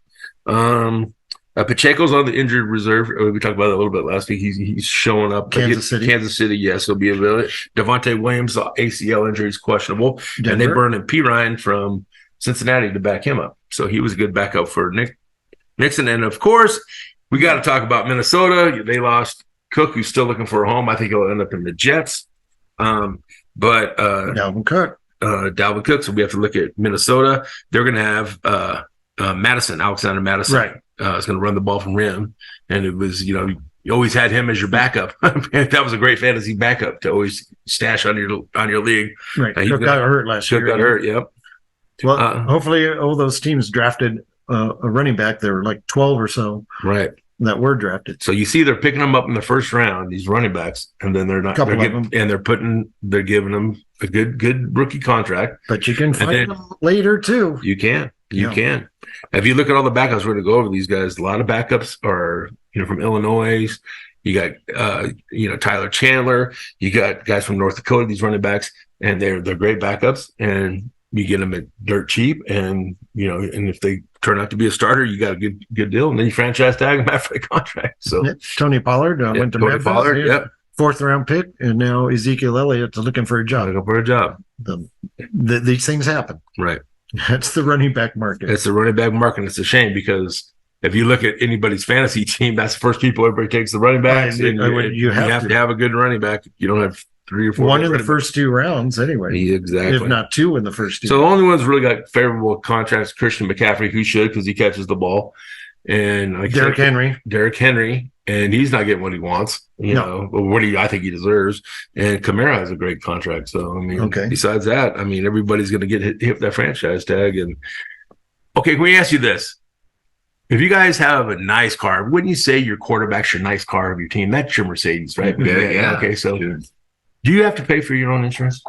Pacheco's on the injured reserve. We talked about that a little bit last week. He's showing up. Kansas City, yes, he'll be available. Devontae Williams, ACL injury is questionable. Denver. And they burned in P. Ryan from Cincinnati to back him up. So he was a good backup for Nixon. And, of course, we got to talk about Minnesota. They lost Cook, who's still looking for a home. I think he'll end up in the Jets. But Dalvin Cook. So we have to look at Minnesota. They're going to have Alexander Madison. Right. Is going to run the ball from rim. And it was, you always had him as your backup. That was a great fantasy backup to always stash on your league. Right. Cook got hurt last year. Cook got hurt, yep. Well, hopefully all those teams drafted a running back. There were like 12 or so. Right. That were drafted. So you see they're picking them up in the first round, these running backs, and then they're giving them a good rookie contract. But you can find them later too. You can. If you look at all the backups, we're going to go over these guys. A lot of backups are, from Illinois. You got, Tyler Chandler. You got guys from North Dakota, these running backs, and they're great backups. And you get them at dirt cheap, and and if they turn out to be a starter, you got a good deal, and then you franchise tag them after the contract. So Tony Pollard went to Memphis. Pollard, 4th round pick, and now Ezekiel Elliott's looking for a job. These things happen. Right. That's the running back market. It's the running back market. It's a shame because if you look at anybody's fantasy team, that's the first people everybody takes the running backs. And you have to have a good running back. You don't have 3 or 4. One in the first 2 rounds, anyway. Exactly. If not 2 in the first 2. So the only ones really got favorable contracts: Christian McCaffrey, who should because he catches the ball, and Derrick Henry, and he's not getting what he wants. I think he deserves. And Kamara has a great contract. So besides that, everybody's going to get hit that franchise tag. And can we ask you this? If you guys have a nice car, wouldn't you say your quarterback's your nice car of your team? That's your Mercedes, right? Yeah. Okay, so do you have to pay for your own insurance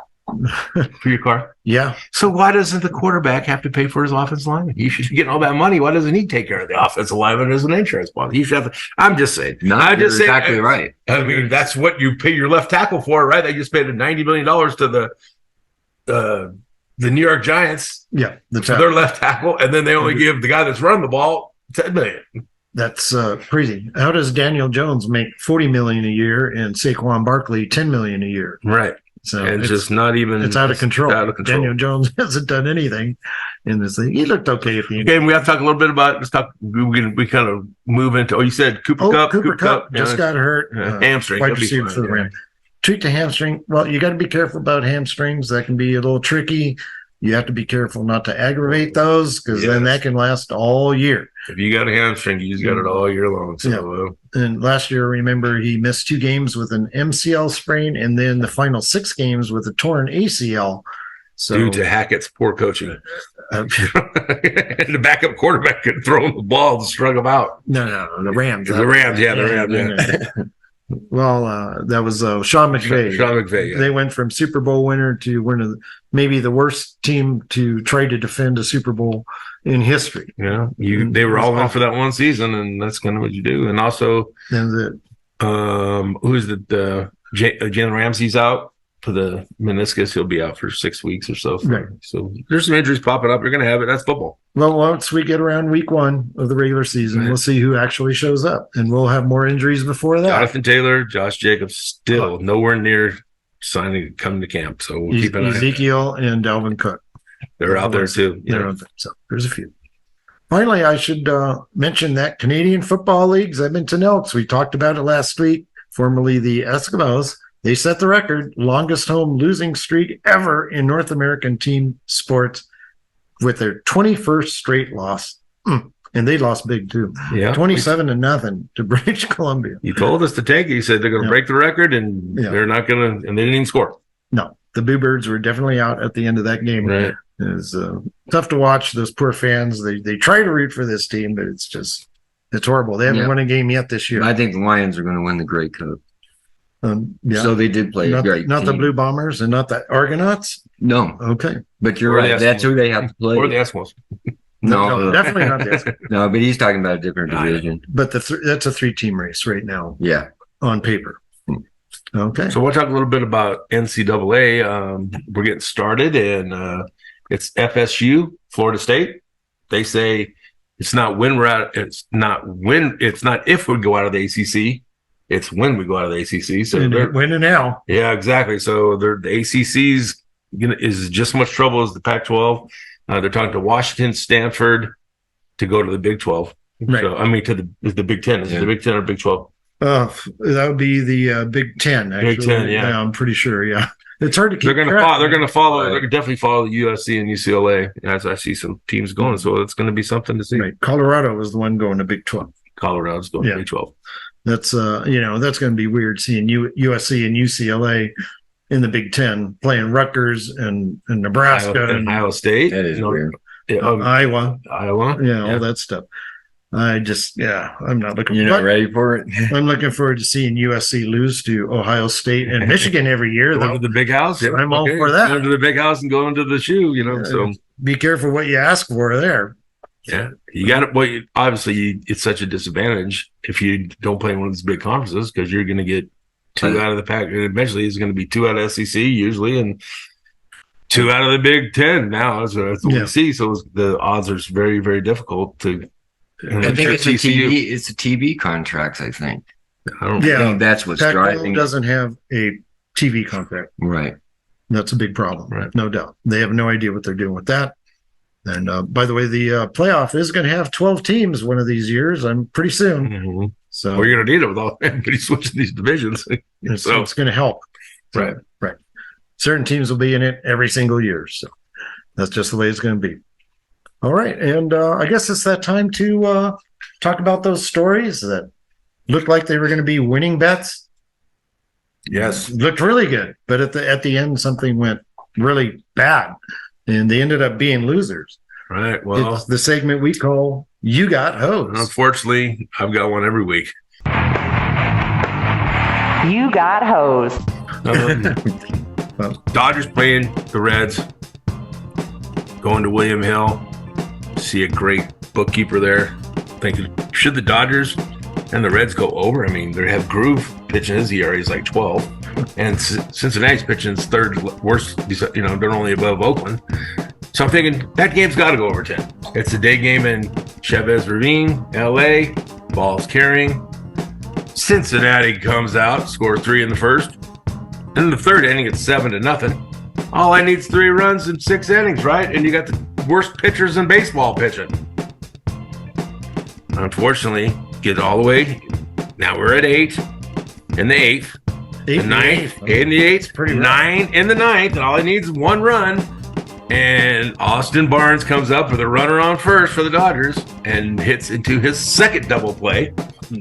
for your car? Yeah. So why doesn't the quarterback have to pay for his offensive lineman? You should get all that money. Why doesn't he take care of the offensive lineman as an insurance policy? You should have to. I'm just saying. No, you're exactly right. That's what you pay your left tackle for, right? They just paid $90 million to the New York Giants. Yeah, for their left tackle, and then they only give the guy that's running the ball $10 million. That's crazy. How does Daniel Jones make $40 million a year and Saquon Barkley $10 million a year? Right. So it's just not even. It's out of control. Out of control. Daniel Jones hasn't done anything. in this thing. He looked okay at the end. Okay, and we have to talk a little bit about. Let's talk. We kind of move into. Oh, you said Cooper Cup. Cooper Cup just got hurt. Hamstring. Wide receiver for the Rams. Treat the hamstring. Well, you got to be careful about hamstrings. That can be a little tricky. You have to be careful not to aggravate those because then that can last all year. If you got a hamstring, you just got it all year long. So, and last year, remember, he missed 2 games with an MCL sprain and then the final 6 games with a torn ACL. So, due to Hackett's poor coaching. The backup quarterback could throw him the ball to strug him out. No, the Rams. The Rams. Well, that was Sean McVay. Sean McVay. Yeah. They went from Super Bowl winner to one of maybe the worst team to try to defend a Super Bowl in history. Yeah, they were all in for that one season, and that's kind of what you do. And also, who's Jalen Ramsey's out for the meniscus. He'll be out for 6 weeks or so. Right. So there's some injuries popping up. You're going to have it. That's football. Well, once we get around week 1 of the regular season, we'll see who actually shows up, and we'll have more injuries before that. Jonathan Taylor, Josh Jacobs, still nowhere near coming to camp. So we'll keep an eye on Ezekiel and Dalvin Cook. They're out there too. They're out there. So there's a few. Finally, I should mention that Canadian Football League's Edmonton Elks. We talked about it last week, formerly the Eskimos. They set the record, longest home losing streak ever in North American team sports with their 21st straight loss. And they lost big too. Yeah. 27-0 to British Columbia. You told us to take it. You said they're going to break the record and they're not going to, and they didn't even score. No, the Boo Birds were definitely out at the end of that game. Right. It was tough to watch. Those poor fans. They try to root for this team, but it's horrible. They haven't won a game yet this year. I think the Lions are going to win the Grey Cup. So they did play not, a great not team. The Blue Bombers and not the Argonauts. No. Okay. But you're right. That's who they have to play. Or the Eskimos. No, definitely not the Eskimos. No, but he's talking about a different division. But that's a 3-team race right now. Yeah. On paper. Okay. So we'll talk a little bit about NCAA. We're getting started, and it's FSU, Florida State. They say it's not when we're out. It's not if we go out of the ACC. It's when we go out of the ACC. So when and now. Yeah, exactly. So the ACC's is just as much trouble as the Pac-12. They're talking to Washington, Stanford to go to the Big 12. Right. So I mean to the Big 10. Is it the Big 10 or Big 12? That would be the Big 10. Actually. Big 10, yeah. I'm pretty sure. Yeah, it's hard to keep. They're going to follow. They're definitely follow USC and UCLA as I see some teams going. So it's going to be something to see. Right. Colorado was the one going to Big 12. Colorado's going to Big 12. That's that's going to be weird seeing USC and UCLA in the Big 10 playing Rutgers and Nebraska and Iowa State. That is weird. Iowa. Yeah, all that stuff. I'm not looking. You're not ready for it. I'm looking forward to seeing USC lose to Ohio State and Michigan every year. Go to the big house. Yeah, I'm all for that. Go to the big house and go into the shoe. So be careful what you ask for there. Yeah, you got it. Well, obviously, it's such a disadvantage if you don't play in one of these big conferences because you're going to get 2 out of the pack. Eventually, it's going to be 2 out of SEC usually, and 2 out of the Big 10 now. That's what we see. So the odds are very, very difficult to. I think it's TCU. It's the TV contracts. I think. I think that's what's driving. Doesn't have a TV contract, right? That's a big problem, right? No doubt. They have no idea what they're doing with that. And by the way, the playoff is going to have 12 teams one of these years. Pretty soon. Mm-hmm. So you're going to need it with all everybody switching these divisions. So it's going to help. Right. Right. Certain teams will be in it every single year. So that's just the way it's going to be. All right. And I guess it's that time to talk about those stories that looked like they were going to be winning bets. Yes. Looked really good. But at the end, something went really bad. And they ended up being losers. Right. Well, it's the segment we call You Got Hosed. Unfortunately, I've got one every week. You got hosed. Dodgers playing the Reds. Going to William Hill. See a great bookkeeper there. Thinking, should the Dodgers and the Reds go over? I mean, they have Groove pitching his ERA is like 12. And Cincinnati's pitching is 3rd worst. They're only above Oakland. So I'm thinking that game's got to go over 10. It's a day game in Chavez Ravine, LA. Ball's carrying. Cincinnati comes out, scores 3 in the first. And in the 3rd inning, it's 7-0. All I need is 3 runs in 6 innings, right? And you got the worst pitchers in baseball pitching. Unfortunately, get all the way. Now we're at 8 in the 8th. The 9th, 8 in the 8th, 9 in the 9th, and all he needs is 1 run. And Austin Barnes comes up with a runner on first for the Dodgers and hits into his second double play.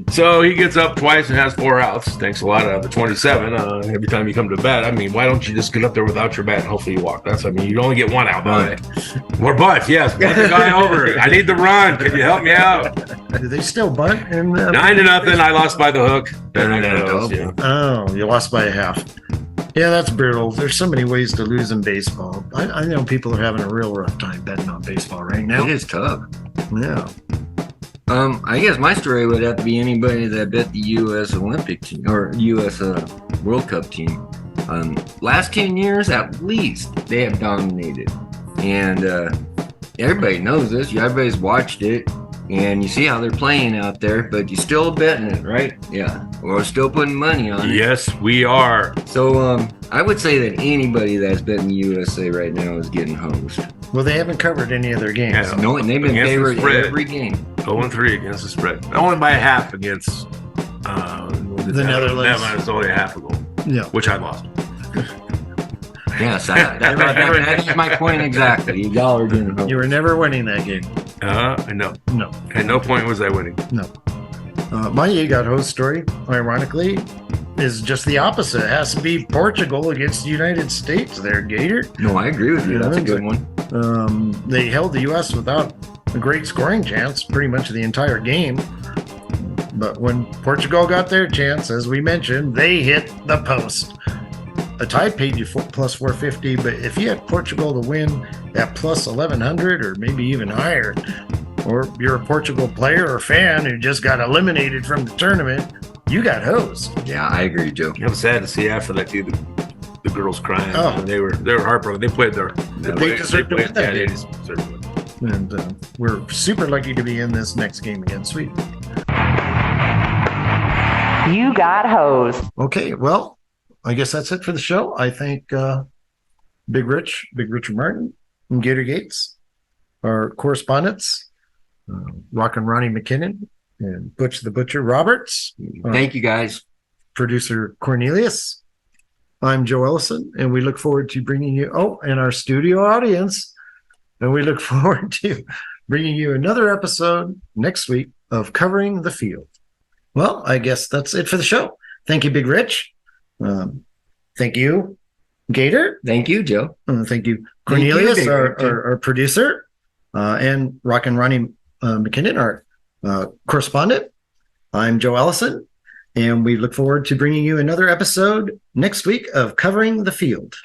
So he gets up twice and has 4 outs. Thanks a lot out of the 27. Every time you come to bat, I mean, why don't you just get up there without your bat and hopefully you walk? You only get 1 out. Or Butch, yes, bunt the guy over. I need the run. Can you help me out? Do they still bunt? 9-0. I lost by the hook. Oh, you lost by a half. Yeah, that's brutal. There's so many ways to lose in baseball. I know people are having a real rough time betting on baseball right now. It is tough. Yeah. I guess my story would have to be anybody that bet the U.S. Olympic team or U.S. World Cup team. Last 10 years, at least, they have dominated. And everybody knows this. Everybody's watched it. And you see how they're playing out there, but you're still betting it, right? Yeah. We're still putting money on it. Yes, we are. So I would say that anybody that's betting the USA right now is getting hosed. Well, they haven't covered any of their games. Yeah. No, and they've been favored every game. 0-3 against the spread. Only by a half against the Netherlands. It's only a half a goal. Yeah. Which I lost. Yes, that's my point exactly. Y'all are getting hosed. You were never winning that game. No. No. At no point was I winning. No. My You Got Host story, ironically, is just the opposite. It has to be Portugal against the United States there, Gator. No, I agree with you. That's a good one. They held the U.S. without a great scoring chance pretty much the entire game. But when Portugal got their chance, as we mentioned, they hit the post. A tie paid you plus 450, but if you had Portugal to win at plus 1100 or maybe even higher, or you're a Portugal player or fan who just got eliminated from the tournament, you got hosed. Yeah, I agree, Joe. I'm sad to see after that too. The girls crying. Oh. They were heartbroken. They played their. They deserved to win that game. Deserved to win. And we're super lucky to be in this next game against Sweden. You got hosed. Okay, well, I guess that's it for the show. I thank Big Richard Martin, and Gator Gates, our correspondents, Rockin' Ronnie McKinnon, and Butch the Butcher Roberts. Thank you, guys. Producer Cornelius. I'm Joe Ellison, and we look forward to bringing you, and our studio audience, and we look forward to bringing you another episode next week of Covering the Field. Well, I guess that's it for the show. Thank you, Big Rich. Thank you, Gator. Thank you, Joe. Thank you, Cornelius, our producer, and Rockin' Ronnie McKinnon, our correspondent. I'm Joe Ellison, and we look forward to bringing you another episode next week of Covering the Field.